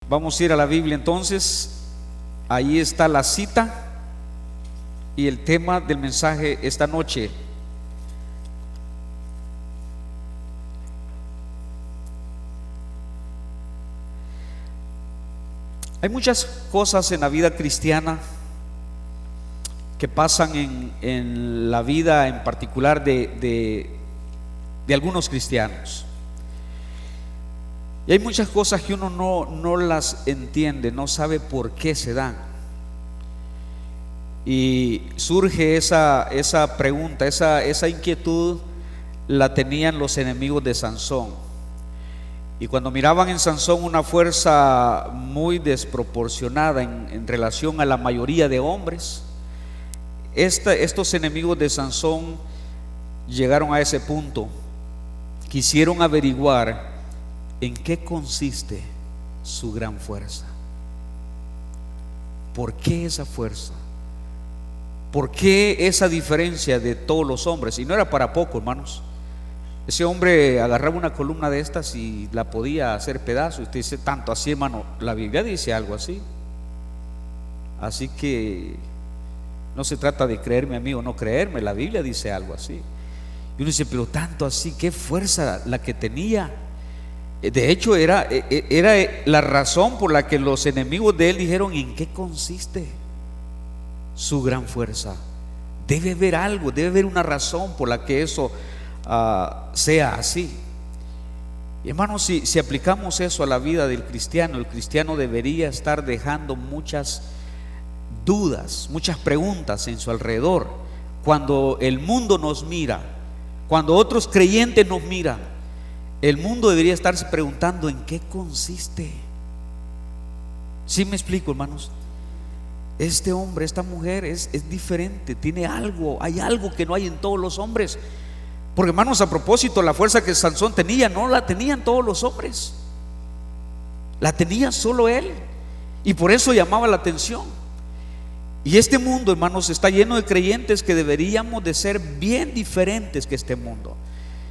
Vamos a ir a la Biblia entonces. Ahí está la cita y el tema del mensaje esta noche. Hay muchas cosas en la vida cristiana que pasan en la vida en particular de algunos cristianos. Y hay muchas cosas que uno no las entiende, no sabe por qué se dan. Y surge esa pregunta, esa inquietud la tenían los enemigos de Sansón. Y cuando miraban en Sansón una fuerza muy desproporcionada en relación a la mayoría de hombres, estos enemigos de Sansón llegaron a ese punto. Quisieron averiguar en qué consiste su gran fuerza. ¿Por qué esa fuerza? ¿Por qué esa diferencia de todos los hombres? Y no era para poco, hermanos. Ese hombre agarraba una columna de estas y la podía hacer pedazos. Usted dice, tanto así, hermano. La Biblia dice algo así. Así que no se trata de creerme a mí o no creerme. La Biblia dice algo así. Y uno dice, pero tanto así, qué fuerza la que tenía. De hecho era la razón por la que los enemigos de él dijeron, ¿en qué consiste su gran fuerza? Debe haber algo, debe haber una razón por la que eso sea así. Y hermanos, si aplicamos eso a la vida del cristiano, el cristiano debería estar dejando muchas dudas, muchas preguntas en su alrededor. Cuando el mundo nos mira, cuando otros creyentes nos miran, el mundo debería estarse preguntando en qué consiste. ¿Sí me explico, hermanos? Este hombre, esta mujer es diferente, tiene algo, hay algo que no hay en todos los hombres. Porque, hermanos, a propósito, la fuerza que Sansón tenía no la tenían todos los hombres, la tenía solo él, y por eso llamaba la atención. Y este mundo, hermanos, está lleno de creyentes que deberíamos de ser bien diferentes que este mundo.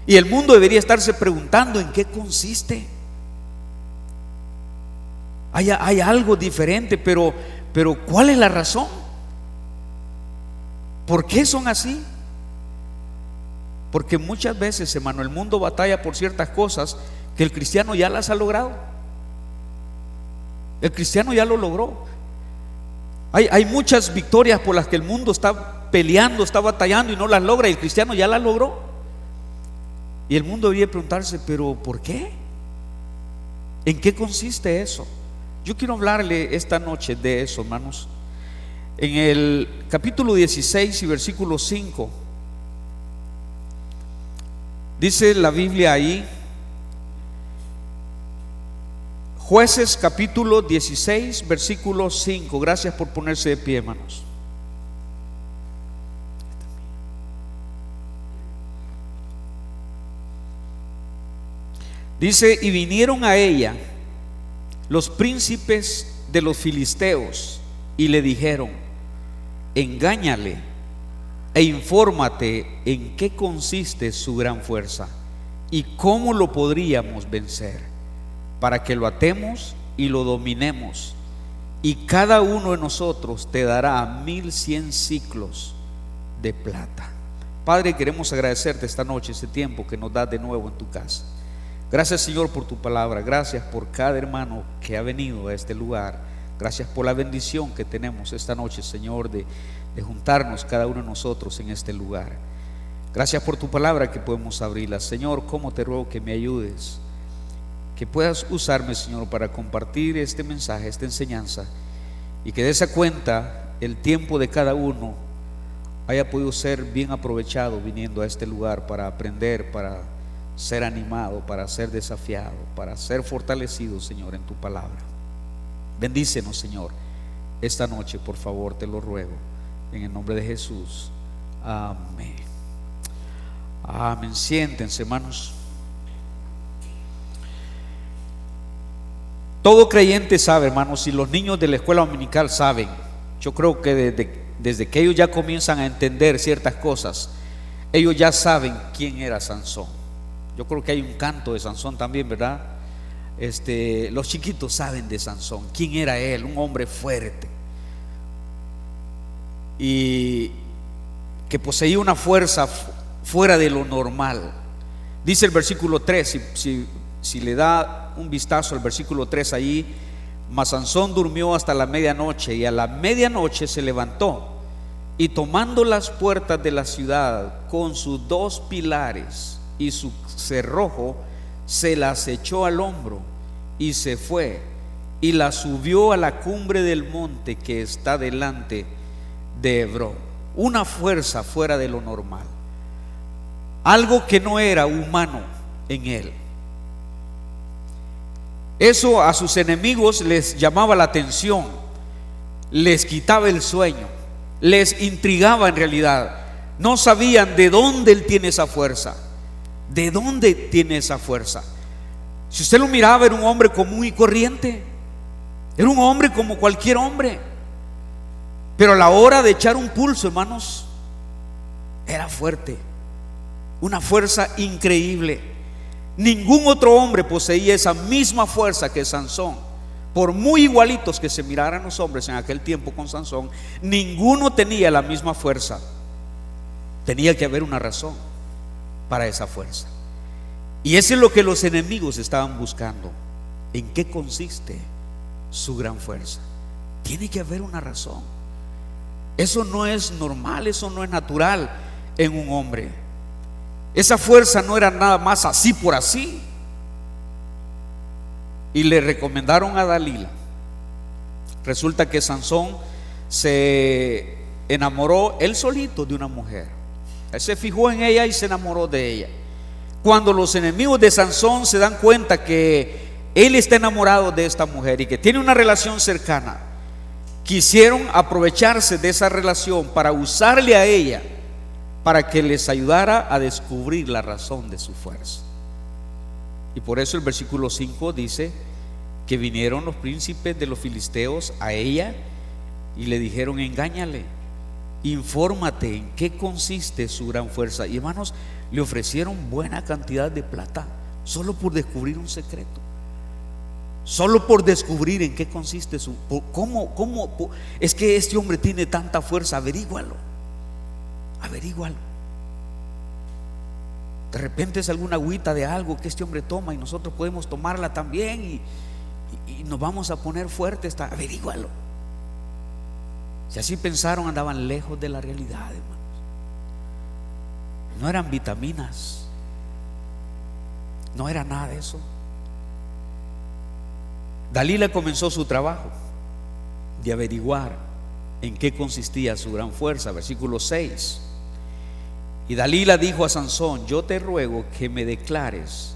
Y el mundo debería estarse preguntando en qué consiste. Hay algo diferente, pero ¿cuál es la razón? ¿Por qué son así? Porque muchas veces, hermano, el mundo batalla por ciertas cosas que el cristiano ya las ha logrado. El cristiano ya lo logró. Hay muchas victorias por las que el mundo está peleando, está batallando y no las logra, y el cristiano ya las logró. Y el mundo debería preguntarse, pero ¿por qué? ¿En qué consiste eso? Yo quiero hablarle esta noche de eso, hermanos. En el capítulo 16 y versículo 5 dice la Biblia ahí, Jueces capítulo 16 versículo 5. Gracias por ponerse de pie, hermanos. Dice, y vinieron a ella los príncipes de los filisteos y le dijeron, engáñale e infórmate en qué consiste su gran fuerza y cómo lo podríamos vencer, para que lo atemos y lo dominemos, y cada uno de nosotros te dará 1100 siclos de plata. Padre, queremos agradecerte esta noche, este tiempo que nos das de nuevo en tu casa. Gracias, Señor, por tu palabra. Gracias por cada hermano que ha venido a este lugar. Gracias por la bendición que tenemos esta noche, Señor, de juntarnos cada uno de nosotros en este lugar. Gracias por tu palabra que podemos abrirla. Señor, cómo te ruego que me ayudes, que puedas usarme, Señor, para compartir este mensaje, esta enseñanza, y que de esa cuenta el tiempo de cada uno haya podido ser bien aprovechado viniendo a este lugar para aprender, para ser animado, para ser desafiado, para ser fortalecido, Señor, en tu palabra. Bendícenos, Señor, esta noche, por favor, te lo ruego, en el nombre de Jesús. Amén. Amén. Siéntense, hermanos. Todo creyente sabe, hermanos, y los niños de la escuela dominical saben. Yo creo que desde que ellos ya comienzan a entender ciertas cosas, ellos ya saben quién era Sansón. Yo creo que hay un canto de Sansón también, ¿verdad? los chiquitos saben de Sansón, quién era él, un hombre fuerte y que poseía una fuerza fuera de lo normal. Dice el versículo 3, si le da un vistazo al versículo 3 allí: mas Sansón durmió hasta la medianoche, y a la medianoche se levantó, y tomando las puertas de la ciudad con sus 2 pilares y su cerrojo, se las echó al hombro y se fue, y la subió a la cumbre del monte que está delante de Hebrón. Una fuerza fuera de lo normal, algo que no era humano en él. Eso a sus enemigos les llamaba la atención, les quitaba el sueño, les intrigaba en realidad. No sabían de dónde él tiene esa fuerza, de dónde tiene esa fuerza. Si usted lo miraba, era un hombre común y corriente, era un hombre como cualquier hombre, pero a la hora de echar un pulso, hermanos, era fuerte, una fuerza increíble. Ningún otro hombre poseía esa misma fuerza que Sansón. Por muy igualitos que se miraran los hombres en aquel tiempo con Sansón, ninguno tenía la misma fuerza. Tenía que haber una razón para esa fuerza, y eso es lo que los enemigos estaban buscando. ¿En qué consiste su gran fuerza? Tiene que haber una razón. Eso no es normal, eso no es natural en un hombre. Esa fuerza no era nada más así por así. Y le recomendaron a Dalila. Resulta que Sansón se enamoró él solito de una mujer. Él se fijó en ella y se enamoró de ella. Cuando los enemigos de Sansón se dan cuenta que él está enamorado de esta mujer y que tiene una relación cercana, quisieron aprovecharse de esa relación para usarle a ella, para que les ayudara a descubrir la razón de su fuerza. Y por eso el versículo 5 dice que vinieron los príncipes de los filisteos a ella y le dijeron: engáñale, infórmate en qué consiste su gran fuerza. Y hermanos, le ofrecieron buena cantidad de plata solo por descubrir un secreto, solo por descubrir en qué consiste su... ¿Cómo? Es que este hombre tiene tanta fuerza, averígualo. De repente es alguna agüita de algo que este hombre toma y nosotros podemos tomarla también, y nos vamos a poner fuertes. Averígualo. Si así pensaron, andaban lejos de la realidad, hermanos. No eran vitaminas, no era nada de eso. Dalila comenzó su trabajo de averiguar en qué consistía su gran fuerza. Versículo 6: y Dalila dijo a Sansón: yo te ruego que me declares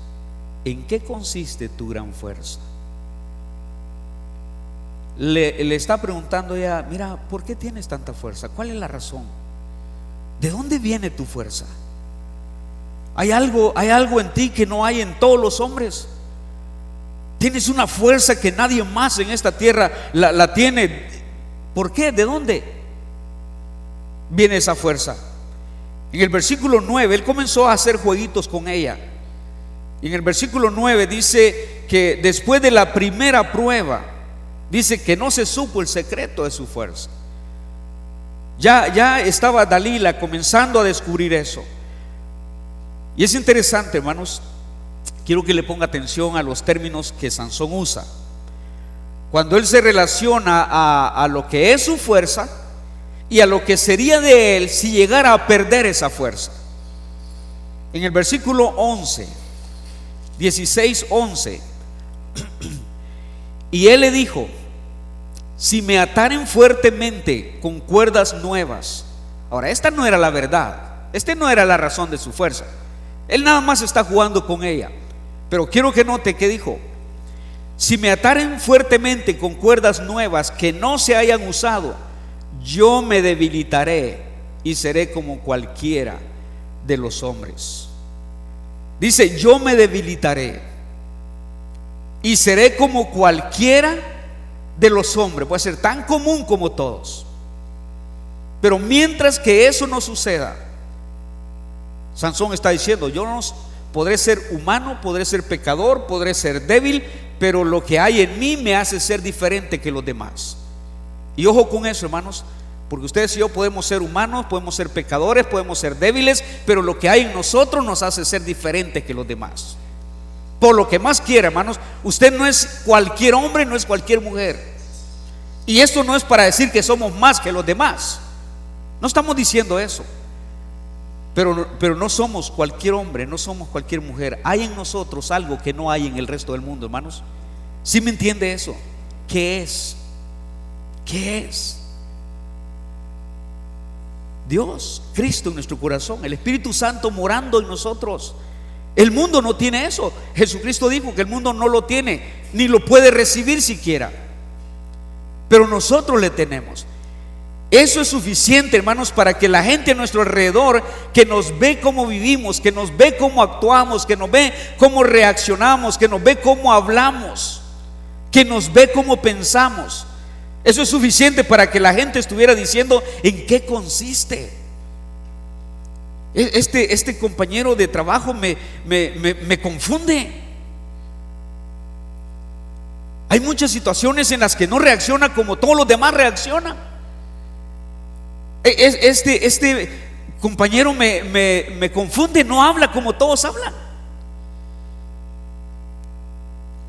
en qué consiste tu gran fuerza. Le está preguntando ella: mira, ¿por qué tienes tanta fuerza? ¿Cuál es la razón? ¿De dónde viene tu fuerza? Hay algo en ti que no hay en todos los hombres. Tienes una fuerza que nadie más en esta tierra la tiene. ¿Por qué? ¿De dónde viene esa fuerza? En el versículo 9 él comenzó a hacer jueguitos con ella. Y en el versículo 9 dice que después de la primera prueba, dice que no se supo el secreto de su fuerza. Ya estaba Dalila comenzando a descubrir eso. Y es interesante, hermanos, quiero que le ponga atención a los términos que Sansón usa cuando él se relaciona a lo que es su fuerza y a lo que sería de él si llegara a perder esa fuerza. En el versículo 16:11, y él le dijo: si me ataren fuertemente con cuerdas nuevas. Ahora, esta no era la verdad, esta no era la razón de su fuerza. Él nada más está jugando con ella. Pero quiero que note que dijo: si me ataren fuertemente con cuerdas nuevas que no se hayan usado, yo me debilitaré y seré como cualquiera de los hombres. Dice: yo me debilitaré y seré como cualquiera de los hombres. Puede ser tan común como todos. Pero mientras que eso no suceda, Sansón está diciendo: yo no podré ser humano, podré ser pecador, podré ser débil, pero lo que hay en mí me hace ser diferente que los demás. Y ojo con eso, hermanos, porque ustedes y yo podemos ser humanos, podemos ser pecadores, podemos ser débiles, pero lo que hay en nosotros nos hace ser diferentes que los demás. Por lo que más quiera, hermanos, usted no es cualquier hombre, no es cualquier mujer. Y esto no es para decir que somos más que los demás. No estamos diciendo eso. Pero no somos cualquier hombre, no somos cualquier mujer. Hay en nosotros algo que no hay en el resto del mundo, hermanos. ¿Sí me entiende eso? ¿Qué es? ¿Qué es? Dios, Cristo en nuestro corazón, el Espíritu Santo morando en nosotros. El mundo no tiene eso. Jesucristo dijo que el mundo no lo tiene, ni lo puede recibir siquiera. Pero nosotros le tenemos. Eso es suficiente, hermanos, para que la gente a nuestro alrededor, que nos ve cómo vivimos, que nos ve cómo actuamos, que nos ve cómo reaccionamos, que nos ve cómo hablamos, que nos ve cómo pensamos, eso es suficiente para que la gente estuviera diciendo: ¿en qué consiste? Este compañero de trabajo me confunde. Hay muchas situaciones en las que no reacciona como todos los demás reaccionan. Este compañero me confunde, no habla como todos hablan.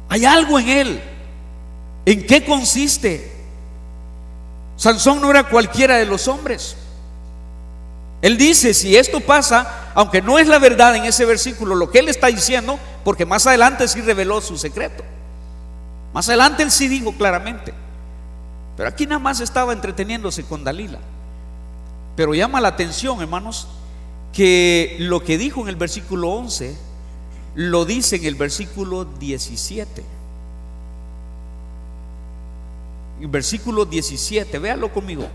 Hay algo en él. ¿En qué consiste? Sansón no era cualquiera de los hombres. Él dice, si esto pasa, aunque no es la verdad en ese versículo lo que él está diciendo, porque más adelante sí reveló su secreto. Más adelante él sí dijo claramente. Pero aquí nada más estaba entreteniéndose con Dalila. Pero llama la atención, hermanos, que lo que dijo en el versículo 11 lo dice en el versículo 17. El versículo 17, véalo conmigo.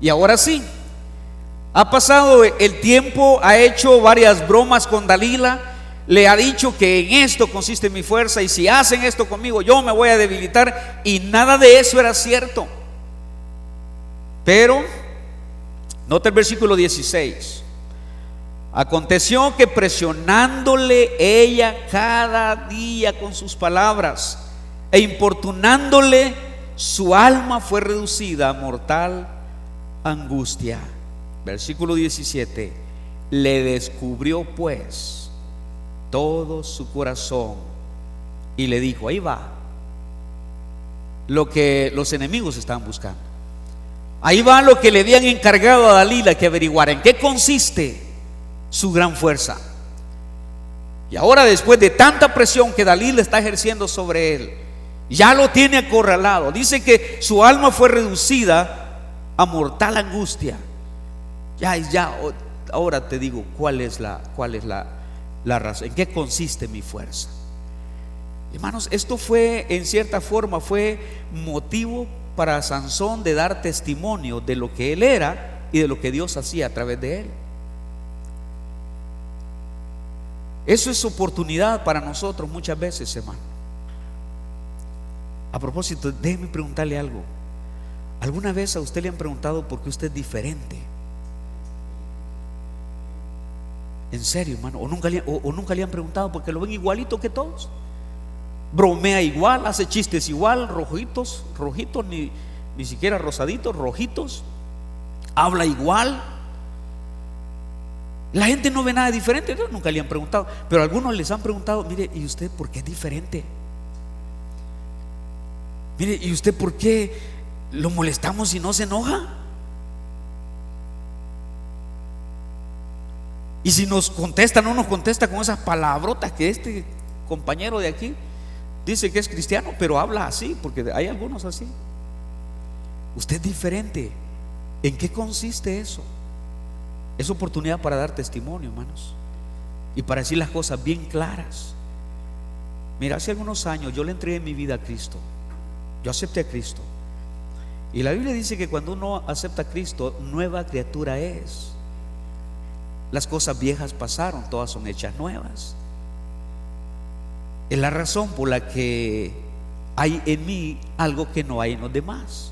Y ahora sí, ha pasado el tiempo, ha hecho varias bromas con Dalila, le ha dicho que en esto consiste mi fuerza, y si hacen esto conmigo yo me voy a debilitar, y nada de eso era cierto. Pero nota el versículo 16. Aconteció que presionándole ella cada día con sus palabras e importunándole, su alma fue reducida a mortal angustia. Versículo 17. Le descubrió pues todo su corazón y le dijo: ahí va lo que los enemigos estaban buscando. Ahí va lo que le habían encargado a Dalila que averiguara: en qué consiste su gran fuerza. Y ahora, después de tanta presión que Dalila está ejerciendo sobre él, ya lo tiene acorralado. Dice que su alma fue reducida a mortal angustia. Ya, ahora te digo cuál es la razón, en qué consiste mi fuerza. Hermanos, esto fue, en cierta forma, fue motivo para Sansón de dar testimonio de lo que él era y de lo que Dios hacía a través de él. Eso es oportunidad para nosotros muchas veces, hermano. A propósito, déjeme preguntarle algo. ¿Alguna vez a usted le han preguntado por qué usted es diferente? ¿En serio, hermano? ¿O nunca le han preguntado porque lo ven igualito que todos? Bromea igual, hace chistes igual, rojitos, ni siquiera rosaditos, rojitos. Habla igual. La gente no ve nada diferente. No, nunca le han preguntado, pero algunos les han preguntado: mire, ¿y usted por qué es diferente? Mire, ¿y usted por qué lo molestamos y no se enoja? Y si nos contesta, no nos contesta con esas palabrotas que este compañero de aquí dice que es cristiano, pero habla así, porque hay algunos así. Usted es diferente. ¿En qué consiste eso? Es oportunidad para dar testimonio, hermanos, y para decir las cosas bien claras. Mira, hace algunos años yo le entregué mi vida a Cristo. Yo acepté a Cristo. Y la Biblia dice que cuando uno acepta a Cristo, nueva criatura es. Las cosas viejas pasaron, todas son hechas nuevas. Es la razón por la que hay en mí algo que no hay en los demás.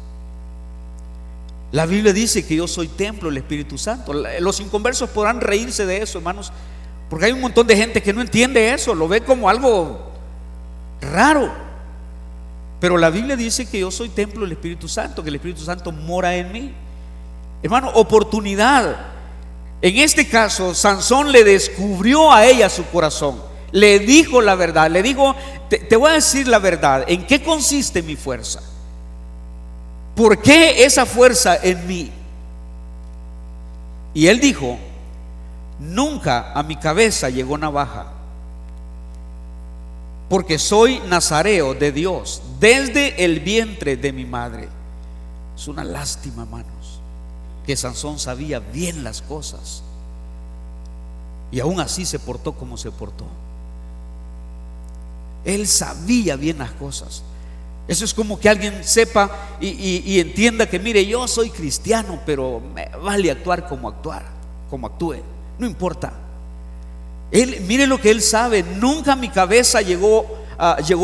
La Biblia dice que yo soy templo del Espíritu Santo. Los inconversos podrán reírse de eso, hermanos, porque hay un montón de gente que no entiende eso, lo ve como algo Raro. Pero la Biblia dice que yo soy templo del Espíritu Santo, que el Espíritu Santo mora en mí. Hermano, oportunidad. En este caso, Sansón le descubrió a ella su corazón, le dijo la verdad, le dijo: te voy a decir la verdad, ¿en qué consiste mi fuerza? ¿Por qué esa fuerza en mí? Y él dijo: nunca a mi cabeza llegó navaja, porque soy nazareo de Dios desde el vientre de mi madre. Es una lástima, hermanos, que Sansón sabía bien las cosas y aún así se portó como se portó. Él sabía bien las cosas. Eso es como que alguien sepa y entienda que, mire, yo soy cristiano, pero me vale actuar como actúe, no importa. Él, mire lo que él sabe: nunca a mi cabeza llegó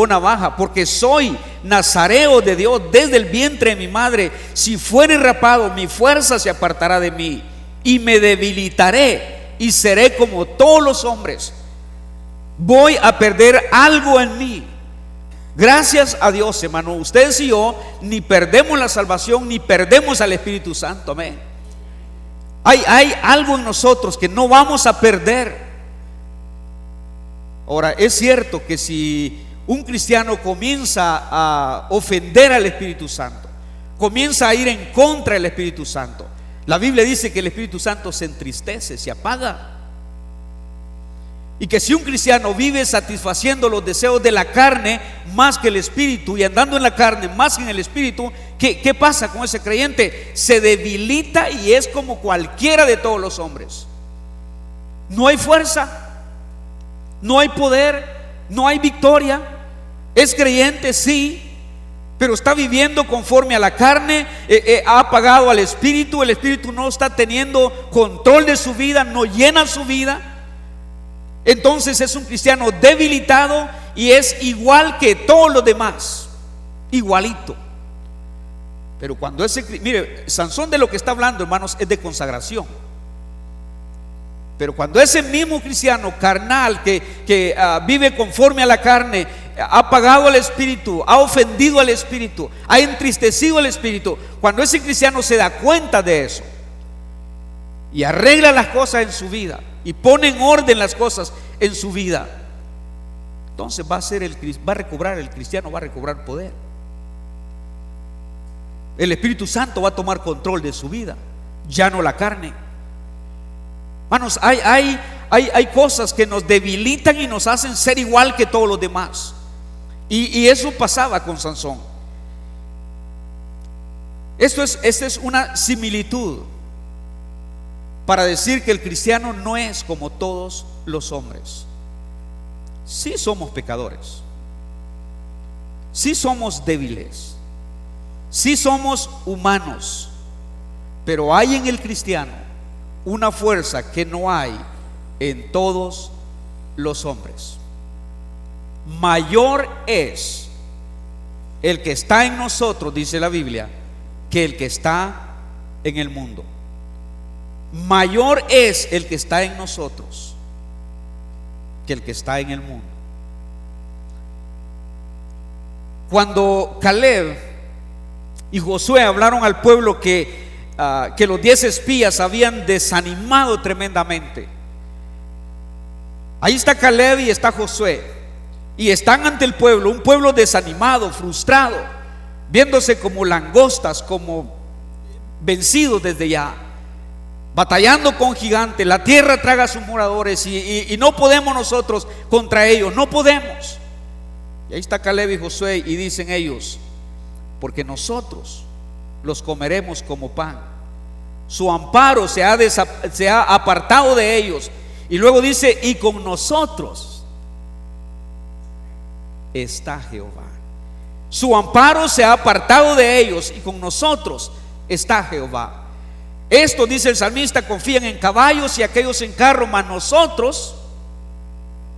navaja, porque soy nazareo de Dios desde el vientre de mi madre. Si fuere rapado, mi fuerza se apartará de mí y me debilitaré y seré como todos los hombres. Voy a perder algo en mí. Gracias a Dios, hermano, ustedes y yo ni perdemos la salvación ni perdemos al Espíritu Santo. Amén. Hay algo en nosotros que no vamos a perder. Ahora, es cierto que si un cristiano comienza a ofender al Espíritu Santo, comienza a ir en contra del Espíritu Santo, la Biblia dice que el Espíritu Santo se entristece, se apaga. Y que si un cristiano vive satisfaciendo los deseos de la carne más que el Espíritu, y andando en la carne más que en el Espíritu, ¿qué pasa con ese creyente? Se debilita y es como cualquiera de todos los hombres. No hay fuerza, no hay poder, no hay victoria. Es creyente, sí, pero está viviendo conforme a la carne, ha apagado al Espíritu. El Espíritu no está teniendo control de su vida, no llena su vida. Entonces es un cristiano debilitado y es igual que todos los demás, igualito. Pero cuando mire, Sansón de lo que está hablando, hermanos, es de consagración. Pero cuando ese mismo cristiano carnal que vive conforme a la carne, ha apagado al Espíritu, ha ofendido al Espíritu, ha entristecido al Espíritu, cuando ese cristiano se da cuenta de eso y arregla las cosas en su vida y pone en orden las cosas en su vida, entonces va a recobrar, el cristiano va a recobrar poder. El Espíritu Santo va a tomar control de su vida, ya no la carne. Hermanos, hay cosas que nos debilitan y nos hacen ser igual que todos los demás. Y eso pasaba con Sansón. Esta es una similitud para decir que el cristiano no es como todos los hombres. Sí somos pecadores, sí somos débiles, sí somos humanos, pero hay en el cristiano una fuerza que no hay en todos los hombres. Mayor es el que está en nosotros, dice la Biblia, que el que está en el mundo. Mayor es el que está en nosotros que el que está en el mundo. Cuando Caleb y Josué hablaron al pueblo que los 10 espías habían desanimado tremendamente, ahí está Caleb y está Josué, y están ante el pueblo, un pueblo desanimado, frustrado, viéndose como langostas, como vencidos desde ya, batallando con gigantes. La tierra traga a sus moradores y no podemos nosotros contra ellos, no podemos. Y ahí está Caleb y Josué y dicen ellos: porque nosotros los comeremos como pan. Su amparo se ha apartado de ellos. Y luego dice: y con nosotros está Jehová. Su amparo se ha apartado de ellos y con nosotros está Jehová. Esto, dice el salmista, confían en caballos y aquellos en carro, mas nosotros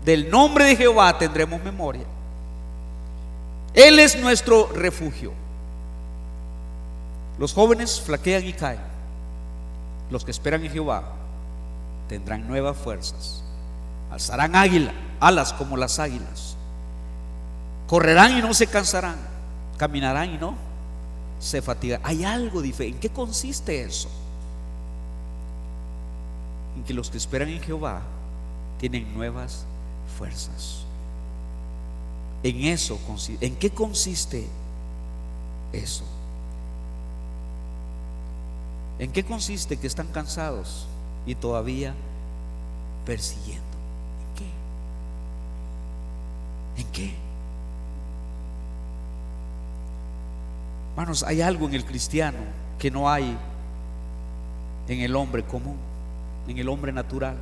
del nombre de Jehová tendremos memoria. Él es nuestro refugio. Los jóvenes flaquean y caen. Los que esperan en Jehová tendrán nuevas fuerzas, alzarán alas como las águilas. correrán y no se cansarán, caminarán y no se fatigarán. Hay algo diferente. ¿En qué consiste eso? En que los que esperan en Jehová tienen nuevas fuerzas. En eso consiste. ¿En qué consiste eso? ¿En qué consiste que están cansados y todavía persiguiendo? ¿En qué? Hermanos, hay algo en el cristiano que no hay en el hombre común, en el hombre natural.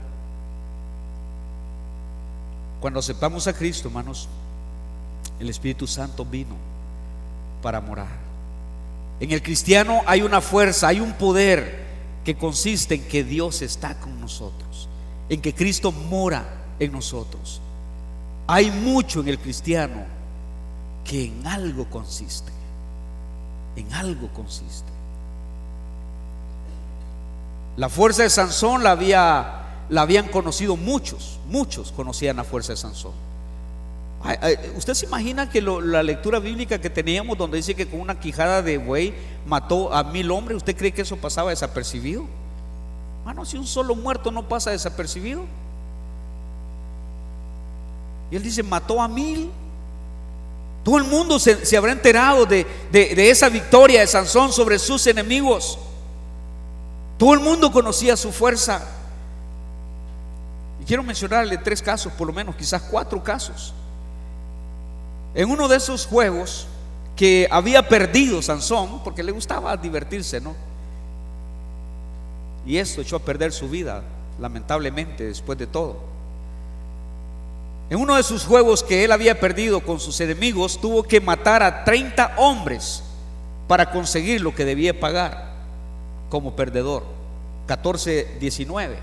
Cuando aceptamos a Cristo, hermanos, el Espíritu Santo vino para morar. En el cristiano hay una fuerza, hay un poder que consiste en que Dios está con nosotros, en que Cristo mora en nosotros. Hay mucho en el cristiano que en algo consiste. En algo consiste. La fuerza de Sansón la habían conocido muchos conocían la fuerza de Sansón. ¿Usted se imagina que la lectura bíblica que teníamos, donde dice que con una quijada de buey mató a 1000 hombres? ¿Usted cree que eso pasaba desapercibido? Bueno, si un solo muerto no pasa desapercibido. Y él dice, mató a 1000. Todo el mundo se habrá enterado de esa victoria de Sansón sobre sus enemigos. Todo el mundo conocía su fuerza. Y quiero mencionarle 3 casos, por lo menos, quizás 4 casos. En uno de esos juegos que había perdido Sansón, porque le gustaba divertirse, ¿no? Y esto echó a perder su vida, lamentablemente, después de todo. En uno de sus juegos que él había perdido con sus enemigos, tuvo que matar a 30 hombres para conseguir lo que debía pagar como perdedor. 14:19.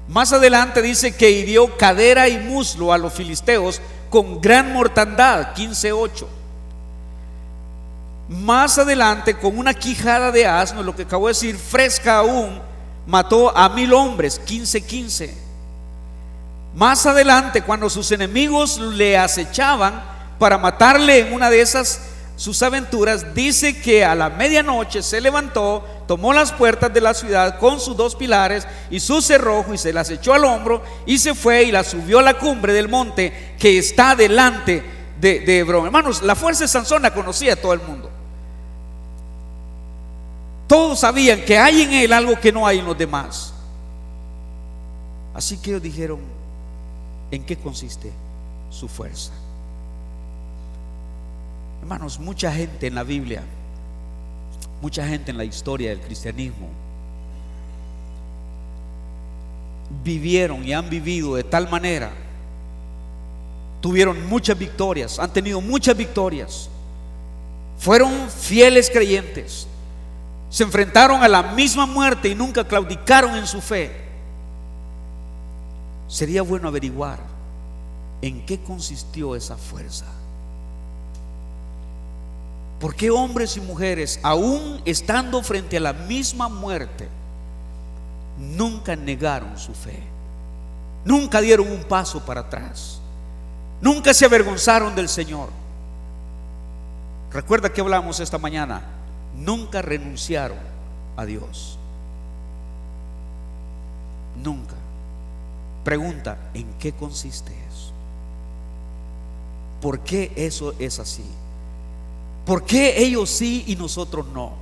Más adelante dice que hirió cadera y muslo a los filisteos con gran mortandad. 15:8. Más adelante, con una quijada de asno, lo que acabo de decir, fresca aún, mató a 1000 hombres. 15:15. Más adelante, cuando sus enemigos le acechaban para matarle en una de esas sus aventuras, dice que a la medianoche se levantó, tomó las puertas de la ciudad con sus 2 pilares y su cerrojo, y se las echó al hombro y se fue y la subió a la cumbre del monte que está delante de Hebrón. Hermanos, la fuerza de Sansón la conocía todo el mundo. Todos sabían que hay en él algo que no hay en los demás. Así que ellos dijeron, ¿en qué consiste su fuerza? Hermanos, mucha gente en la Biblia, mucha gente en la historia del cristianismo vivieron y han vivido de tal manera, tuvieron muchas victorias, han tenido muchas victorias, fueron fieles creyentes, se enfrentaron a la misma muerte y nunca claudicaron en su fe. Sería bueno averiguar en qué consistió esa fuerza. ¿Por qué hombres y mujeres, aún estando frente a la misma muerte, nunca negaron su fe? Nunca dieron un paso para atrás, nunca se avergonzaron del Señor. Recuerda que hablamos esta mañana, nunca renunciaron a Dios. Nunca. Pregunta, ¿en qué consiste eso? ¿Por qué eso es así? ¿Por qué ellos sí y nosotros no?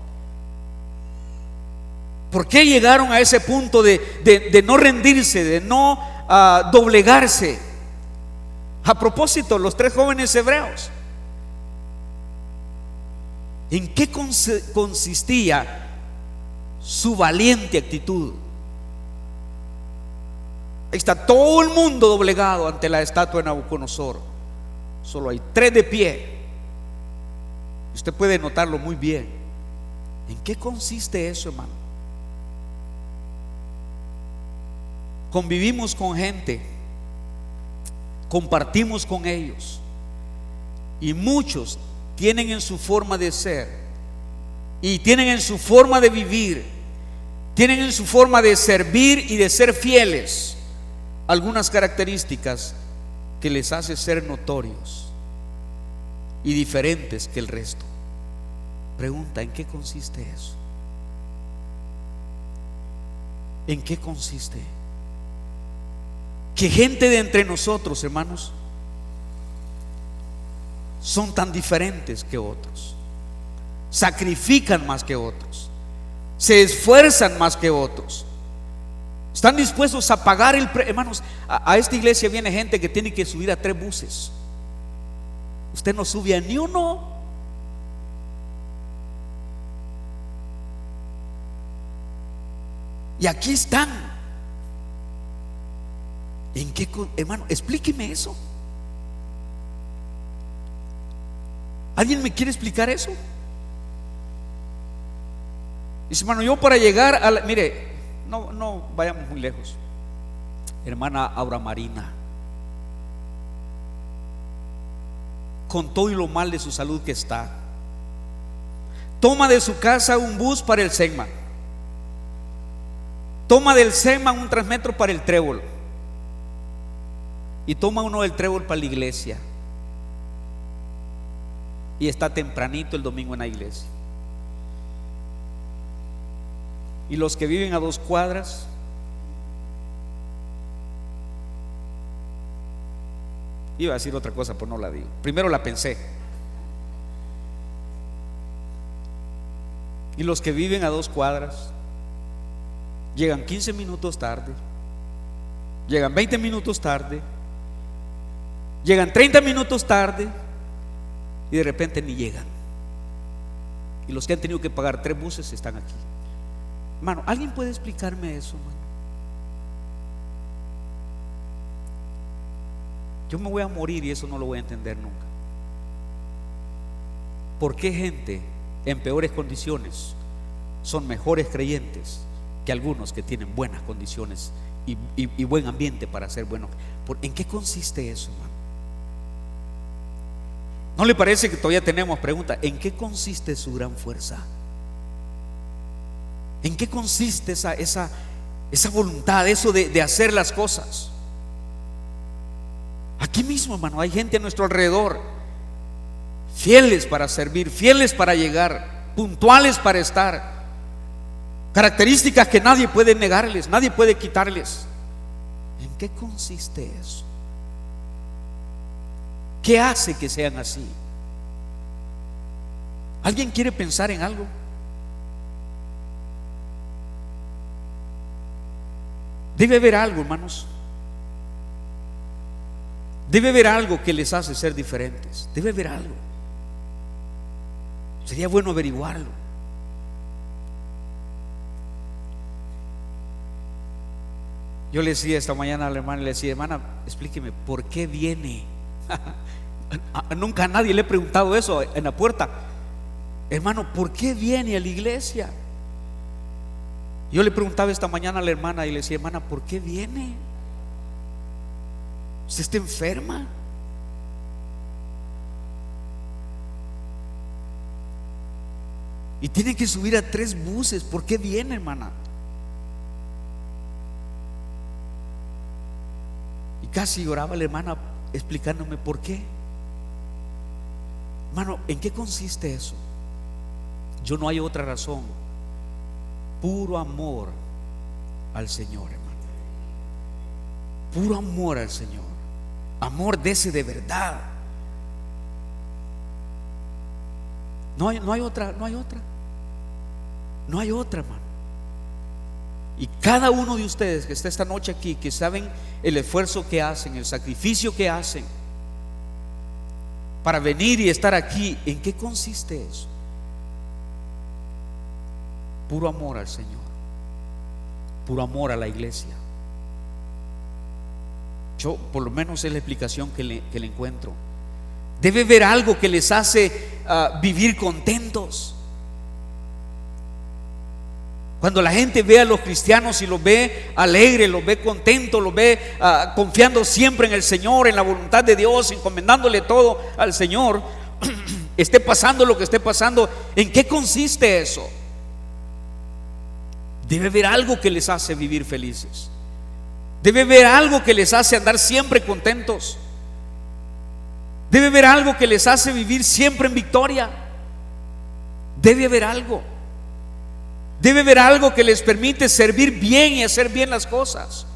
¿Por qué llegaron a ese punto de no rendirse, de no doblegarse? A propósito, los 3 jóvenes hebreos, ¿en qué consistía su valiente actitud? Ahí está todo el mundo doblegado ante la estatua de Nabucodonosor. Solo hay 3 de pie. Usted puede notarlo muy bien. ¿En qué consiste eso, hermano? Convivimos con gente, compartimos con ellos, y muchos tienen en su forma de ser, y tienen en su forma de vivir, tienen en su forma de servir y de ser fieles algunas características que les hace ser notorios y diferentes que el resto. Pregunta, ¿en qué consiste eso? ¿En qué consiste? Que gente de entre nosotros, hermanos, son tan diferentes que otros, sacrifican más que otros, se esfuerzan más que otros, están dispuestos a pagar el precio. Hermanos, a esta iglesia viene gente que tiene que subir a 3 buses. Usted no sube a ni uno. Y aquí están. ¿En qué, hermano? Explíqueme eso. ¿Alguien me quiere explicar eso? Dice, hermano, yo para llegar a la, mire, no vayamos muy lejos. Hermana Aura Marina, con todo y lo mal de su salud que está, toma de su casa un bus para el Segma, toma del Segma un Transmetro para el Trébol, y toma uno del Trébol para la iglesia, y está tempranito el domingo en la iglesia. Y los que viven a 2 cuadras, iba a decir otra cosa, pero no la digo. Primero la pensé. Y los que viven a 2 cuadras llegan 15 minutos tarde, llegan 20 minutos tarde, llegan 30 minutos tarde, y de repente ni llegan. Y los que han tenido que pagar 3 buses están aquí. Hermano, ¿alguien puede explicarme eso, hermano? Yo me voy a morir y eso no lo voy a entender nunca. ¿Por qué gente en peores condiciones son mejores creyentes que algunos que tienen buenas condiciones y buen ambiente para ser buenos? ¿En qué consiste eso, hermano? ¿No le parece que todavía tenemos preguntas? ¿En qué consiste su gran fuerza? ¿En qué consiste esa voluntad, eso de hacer las cosas? Aquí mismo, hermano, hay gente a nuestro alrededor, fieles para servir, fieles para llegar, puntuales para estar, características que nadie puede negarles, nadie puede quitarles. ¿En qué consiste eso? ¿Qué hace que sean así? ¿Alguien quiere pensar en algo? Debe haber algo, hermanos. Debe haber algo que les hace ser diferentes. Debe haber algo. Sería bueno averiguarlo. Yo le decía esta mañana a la hermana, le decía, hermana, explíqueme, ¿por qué viene? Nunca a nadie le he preguntado eso en la puerta. Hermano, ¿por qué viene a la iglesia? Yo le preguntaba esta mañana a la hermana y le decía, hermana, ¿por qué viene? ¿Usted está enferma? Y tiene que subir a 3 buses. ¿Por qué viene, hermana? Y casi lloraba la hermana explicándome por qué. Hermano, ¿en qué consiste eso? Yo no hay otra razón. Puro amor al Señor, hermano. Puro amor al Señor. Amor de ese de verdad. No hay otra, hermano. Y cada uno de ustedes que está esta noche aquí, que saben el esfuerzo que hacen, el sacrificio que hacen para venir y estar aquí, ¿en qué consiste eso? Puro amor al Señor, puro amor a la iglesia. Yo, por lo menos, es la explicación que le encuentro. Debe haber algo que les hace vivir contentos. Cuando la gente ve a los cristianos y los ve alegres, los ve contentos, los ve confiando siempre en el Señor, en la voluntad de Dios, encomendándole todo al Señor, esté pasando lo que esté pasando, ¿en qué consiste eso? Debe haber algo que les hace vivir felices. Debe haber algo que les hace andar siempre contentos. Debe haber algo que les hace vivir siempre en victoria. Debe haber algo. Debe haber algo que les permite servir bien y hacer bien las cosas.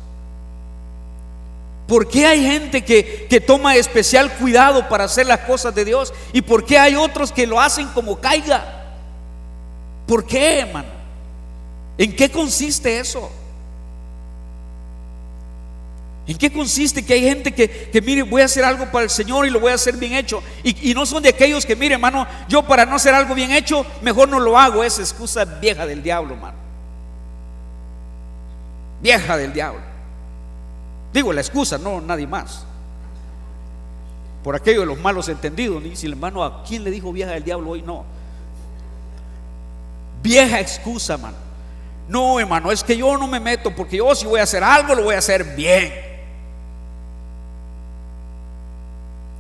¿Por qué hay gente que toma especial cuidado para hacer las cosas de Dios? ¿Y por qué hay otros que lo hacen como caiga? ¿Por qué, hermano? ¿En qué consiste eso? ¿En qué consiste que hay gente que mire, voy a hacer algo para el Señor y lo voy a hacer bien hecho? Y no son de aquellos que, mire, hermano, yo para no hacer algo bien hecho, mejor no lo hago. Esa excusa vieja del diablo, hermano. Vieja del diablo. Digo, la excusa, no nadie más. Por aquello de los malos entendidos. Ni si el hermano, ¿a quién le dijo vieja del diablo hoy? No. Vieja excusa, hermano. No, hermano, es que yo no me meto, porque yo si voy a hacer algo, lo voy a hacer bien.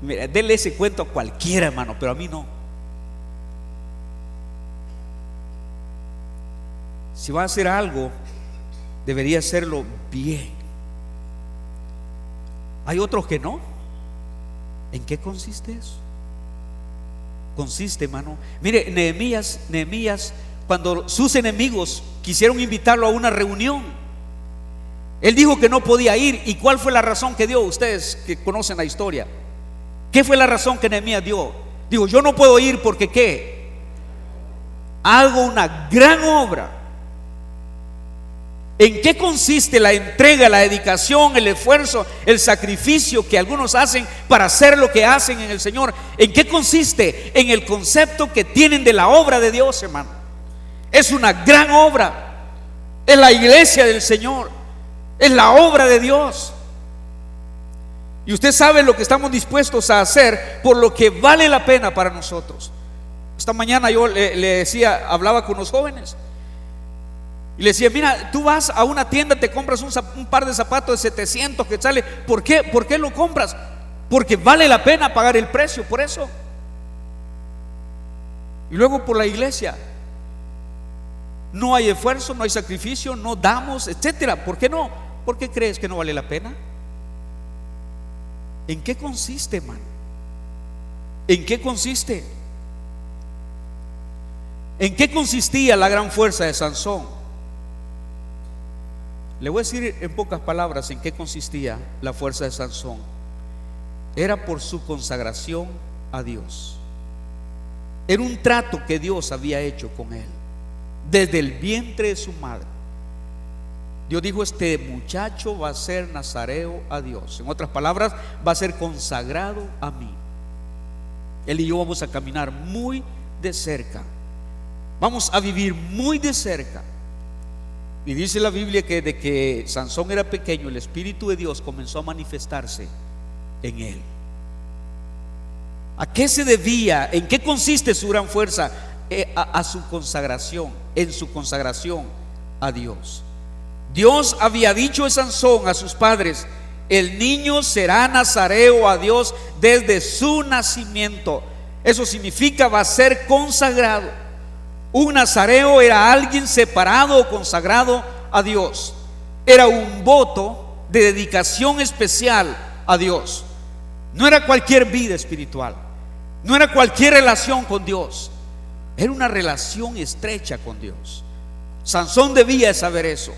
Mira, denle ese cuento a cualquiera, hermano, pero a mí no. Si va a hacer algo, debería hacerlo bien. Hay otros que no. ¿En qué consiste eso? Consiste, hermano. Mire, Nehemías, cuando sus enemigos quisieron invitarlo a una reunión, él dijo que no podía ir. ¿Y cuál fue la razón que dio? Ustedes que conocen la historia, ¿qué fue la razón que Nehemías dio? Dijo, yo no puedo ir porque ¿qué? Hago una gran obra. ¿En qué consiste la entrega, la dedicación, el esfuerzo, el sacrificio que algunos hacen para hacer lo que hacen en el Señor? ¿En qué consiste? En el concepto que tienen de la obra de Dios, hermano. Es una gran obra. Es la iglesia del Señor. Es la obra de Dios. Y usted sabe lo que estamos dispuestos a hacer por lo que vale la pena para nosotros. Esta mañana yo le decía, hablaba con los jóvenes y le decía, mira, tú vas a una tienda, te compras un par de zapatos de 700 que sale. ¿Por qué? ¿Por qué lo compras? Porque vale la pena pagar el precio, por eso. Y luego por la iglesia no hay esfuerzo, no hay sacrificio, no damos, etcétera. ¿Por qué no? ¿Por qué crees que no vale la pena? ¿En qué consiste, hermano? ¿En qué consiste? ¿En qué consistía la gran fuerza de Sansón? Le voy a decir en pocas palabras en qué consistía la fuerza de Sansón. Era por su consagración a Dios. Era un trato que Dios había hecho con él desde el vientre de su madre. Dios dijo, este muchacho va a ser nazareo a Dios. En otras palabras, va a ser consagrado a mí. Él y yo vamos a caminar muy de cerca. Vamos a vivir muy de cerca. Y dice la Biblia que desde que Sansón era pequeño, el Espíritu de Dios comenzó a manifestarse en él. ¿A qué se debía? ¿En qué consiste su gran fuerza? A su consagración, en su consagración a Dios. Dios había dicho a Sansón, a sus padres, el niño será nazareo a Dios desde su nacimiento. Eso significa va a ser consagrado. Un nazareo era alguien separado o consagrado a Dios. Era un voto de dedicación especial a Dios. No era cualquier vida espiritual, no era cualquier relación con Dios. Era una relación estrecha con Dios. Sansón debía saber eso.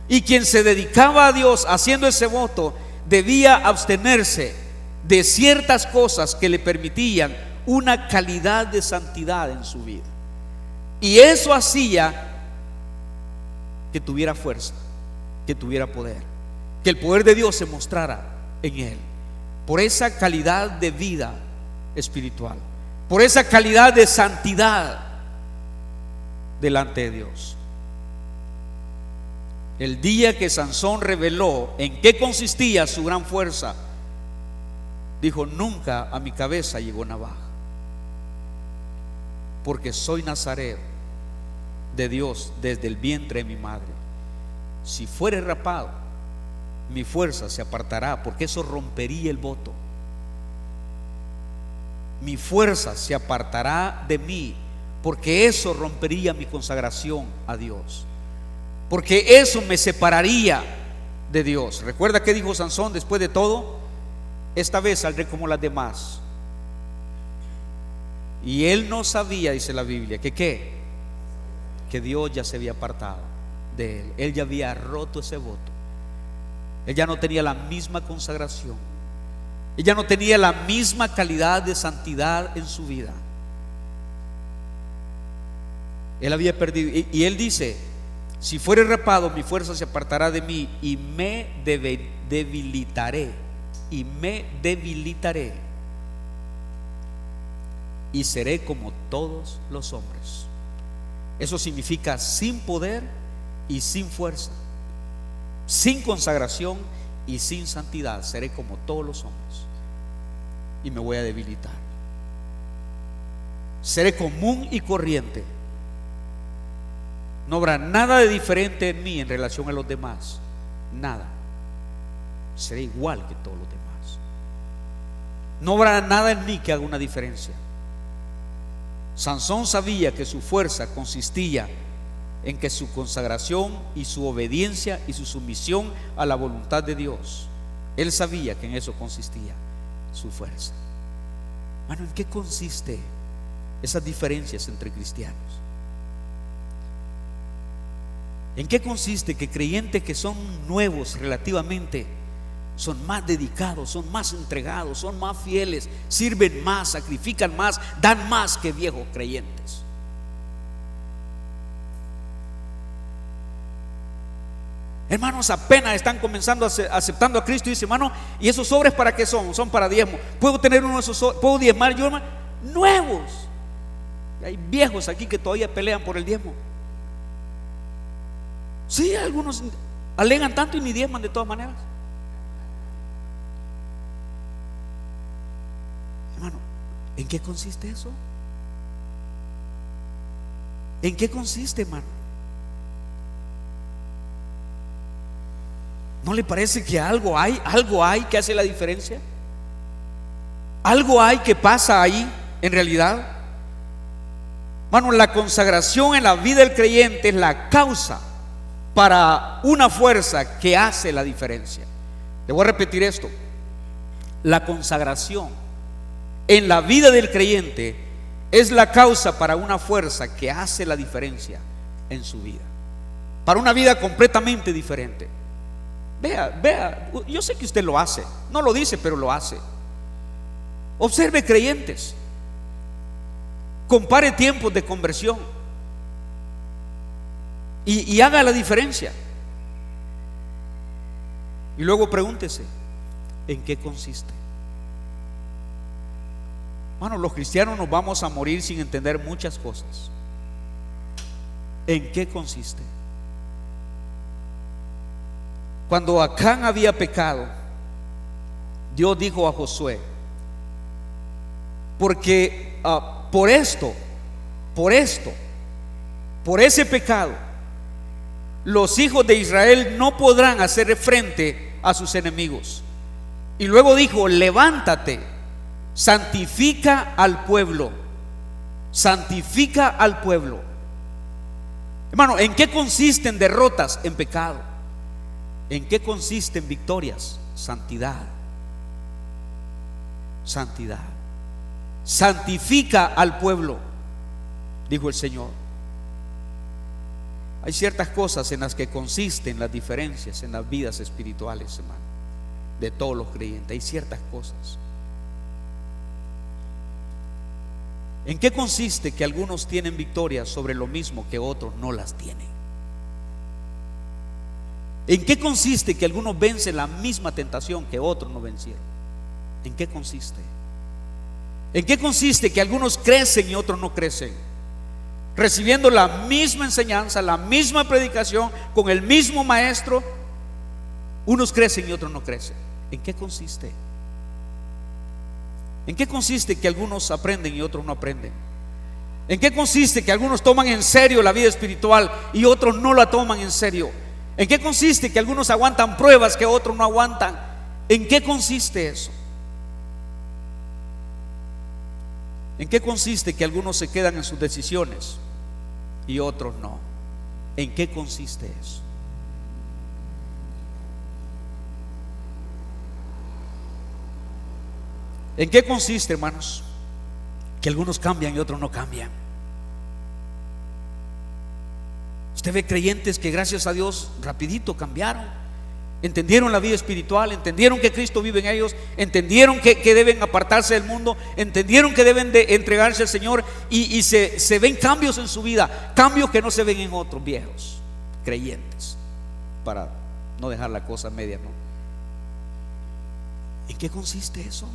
Y quien se dedicaba a Dios haciendo ese voto debía abstenerse de ciertas cosas que le permitían una calidad de santidad en su vida. Y eso hacía que tuviera fuerza, que tuviera poder, que el poder de Dios se mostrara en él, por esa calidad de vida espiritual, por esa calidad de santidad delante de Dios. El día que Sansón reveló en qué consistía su gran fuerza, dijo, nunca a mi cabeza llegó navaja, porque soy nazareo de Dios desde el vientre de mi madre. Si fuere rapado, mi fuerza se apartará, porque eso rompería el voto. Mi fuerza se apartará de mí, porque eso rompería mi consagración a Dios, porque eso me separaría de Dios. ¿Recuerda qué dijo Sansón después de todo? esta vez saldré como las demás. Y él no sabía, dice la Biblia, que Dios ya se había apartado de él. Él ya había roto ese voto. Él ya no tenía la misma consagración. Él ya no tenía la misma calidad de santidad en su vida. Él había perdido. Y él dice: si fuere rapado, mi fuerza se apartará de mí y me debilitaré. Y me debilitaré. Y seré como todos los hombres. Eso significa sin poder y sin fuerza, sin consagración y sin santidad. Seré como todos los hombres y me voy a debilitar. Seré común y corriente. No habrá nada de diferente en mí en relación a los demás. Nada. Seré igual que todos los demás. No habrá nada en mí que haga una diferencia. Sansón sabía que su fuerza consistía en que su consagración y su obediencia y su sumisión a la voluntad de Dios. Él sabía que en eso consistía su fuerza. Bueno, ¿en qué consiste esas diferencias entre cristianos? ¿En qué consiste que creyentes que son nuevos relativamente son más dedicados, son más entregados, son más fieles, sirven más, sacrifican más, dan más que viejos creyentes? Hermanos, apenas están comenzando aceptando a Cristo y dice: hermano, ¿y esos sobres para qué son? Son para diezmo. ¿Puedo tener uno de esos sobres? ¿Puedo diezmar yo, hermano? Nuevos. Hay viejos aquí que todavía pelean por el diezmo. Sí, algunos alegan tanto y ni diezman de todas maneras. Hermano, ¿en qué consiste eso? ¿En qué consiste, hermano? ¿No le parece que algo hay que hace la diferencia? ¿Algo hay que pasa ahí en realidad? Hermano, la consagración en la vida del creyente es la causa para una fuerza que hace la diferencia. Le voy a repetir esto: la consagración en la vida del creyente es la causa para una fuerza que hace la diferencia en su vida, para una vida completamente diferente. Vea, yo sé que usted lo hace, no lo dice, pero lo hace. Observe creyentes, compare tiempos de conversión y haga la diferencia. Y luego pregúntese: ¿en qué consiste? Bueno, los cristianos nos vamos a morir sin entender muchas cosas. ¿En qué consiste? Cuando Acán había pecado, Dios dijo a Josué: porque por ese pecado, los hijos de Israel no podrán hacer frente a sus enemigos. Y luego dijo: levántate, santifica al pueblo. Santifica al pueblo. Hermano, ¿en qué consisten derrotas? En pecado. ¿En qué consisten victorias? Santidad. Santidad. Santifica al pueblo, dijo el Señor. Hay ciertas cosas en las que consisten las diferencias en las vidas espirituales, hermano, de todos los creyentes. Hay ciertas cosas. ¿En qué consiste que algunos tienen victorias sobre lo mismo que otros no las tienen? ¿En qué consiste que algunos vencen la misma tentación que otros no vencieron? ¿En qué consiste? ¿En qué consiste que algunos crecen y otros no crecen? Recibiendo la misma enseñanza, la misma predicación, con el mismo maestro, unos crecen y otros no crecen. ¿En qué consiste? ¿En qué consiste que algunos aprenden y otros no aprenden? ¿En qué consiste que algunos toman en serio la vida espiritual y otros no la toman en serio? ¿En qué consiste que algunos aguantan pruebas que otros no aguantan? ¿En qué consiste eso? ¿En qué consiste que algunos se quedan en sus decisiones y otros no? ¿En qué consiste eso? ¿En qué consiste, hermanos? Que algunos cambian y otros no cambian. Usted ve creyentes que gracias a Dios rapidito cambiaron, entendieron la vida espiritual, entendieron que Cristo vive en ellos, entendieron que deben apartarse del mundo, entendieron que deben de entregarse al Señor, y se ven cambios en su vida, cambios que no se ven en otros viejos creyentes, para no dejar la cosa media, ¿no? ¿En qué consiste eso?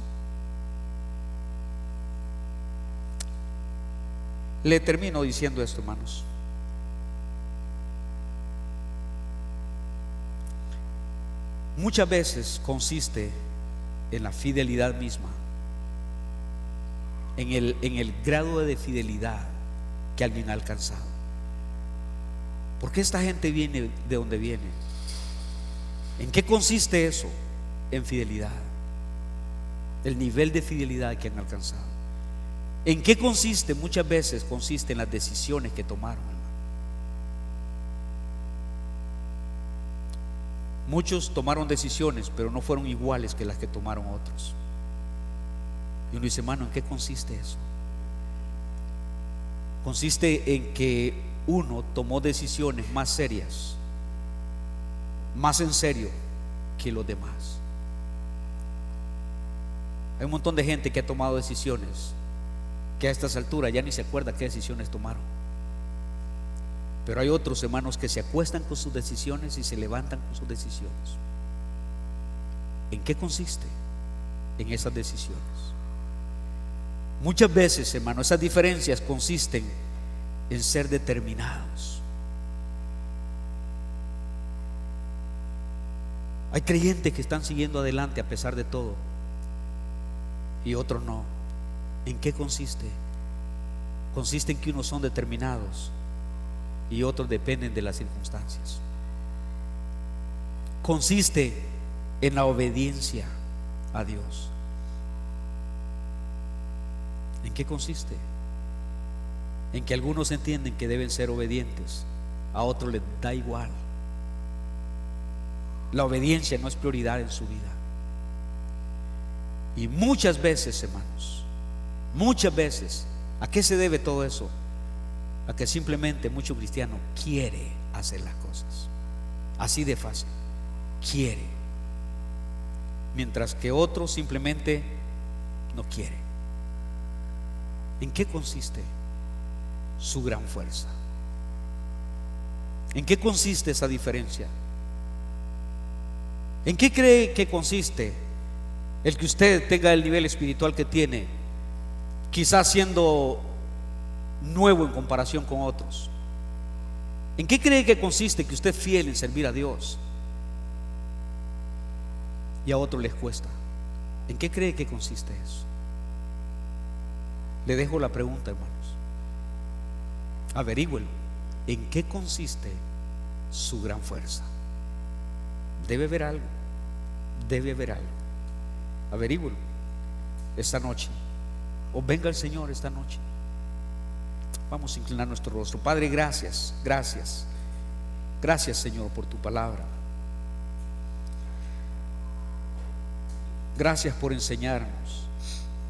Le termino diciendo esto, hermanos. Muchas veces consiste en la fidelidad misma, en el grado de fidelidad que alguien ha alcanzado. ¿Por qué esta gente viene de donde viene? ¿En qué consiste eso? En fidelidad, el nivel de fidelidad que han alcanzado. ¿En qué consiste? Muchas veces consiste en las decisiones que tomaron, hermano. Muchos tomaron decisiones, pero no fueron iguales que las que tomaron otros. Y uno dice, hermano, ¿en qué consiste eso? Consiste en que uno tomó decisiones más serias, más en serio que los demás. Hay un montón de gente que ha tomado decisiones que a estas alturas ya ni se acuerda qué decisiones tomaron. Pero hay otros, hermanos, que se acuestan con sus decisiones y se levantan con sus decisiones. ¿En qué consiste? En esas decisiones. Muchas veces, hermano, esas diferencias consisten en ser determinados. Hay creyentes que están siguiendo adelante a pesar de todo, y otros no. ¿En qué consiste? Consiste en que unos son determinados y otros dependen de las circunstancias. Consiste en la obediencia a Dios. ¿En qué consiste? En que algunos entienden que deben ser obedientes, a otros les da igual. La obediencia no es prioridad en su vida. Y muchas veces, hermanos, muchas veces, ¿a qué se debe todo eso? A que simplemente mucho cristiano quiere hacer las cosas, así de fácil, quiere, mientras que otro simplemente no quiere. ¿En qué consiste su gran fuerza? ¿En qué consiste esa diferencia? ¿En qué cree que consiste el que usted tenga el nivel espiritual que tiene, quizás siendo nuevo en comparación con otros? ¿En qué cree que consiste que usted es fiel en servir a Dios y a otros les cuesta? ¿En qué cree que consiste eso? Le dejo la pregunta, hermanos. Averígüelo. ¿En qué consiste su gran fuerza? Debe haber algo. Debe haber algo. Averígüelo esta noche, o venga el Señor esta noche. Vamos a inclinar nuestro rostro. Padre, gracias, gracias, gracias, Señor, por tu palabra. Gracias por enseñarnos.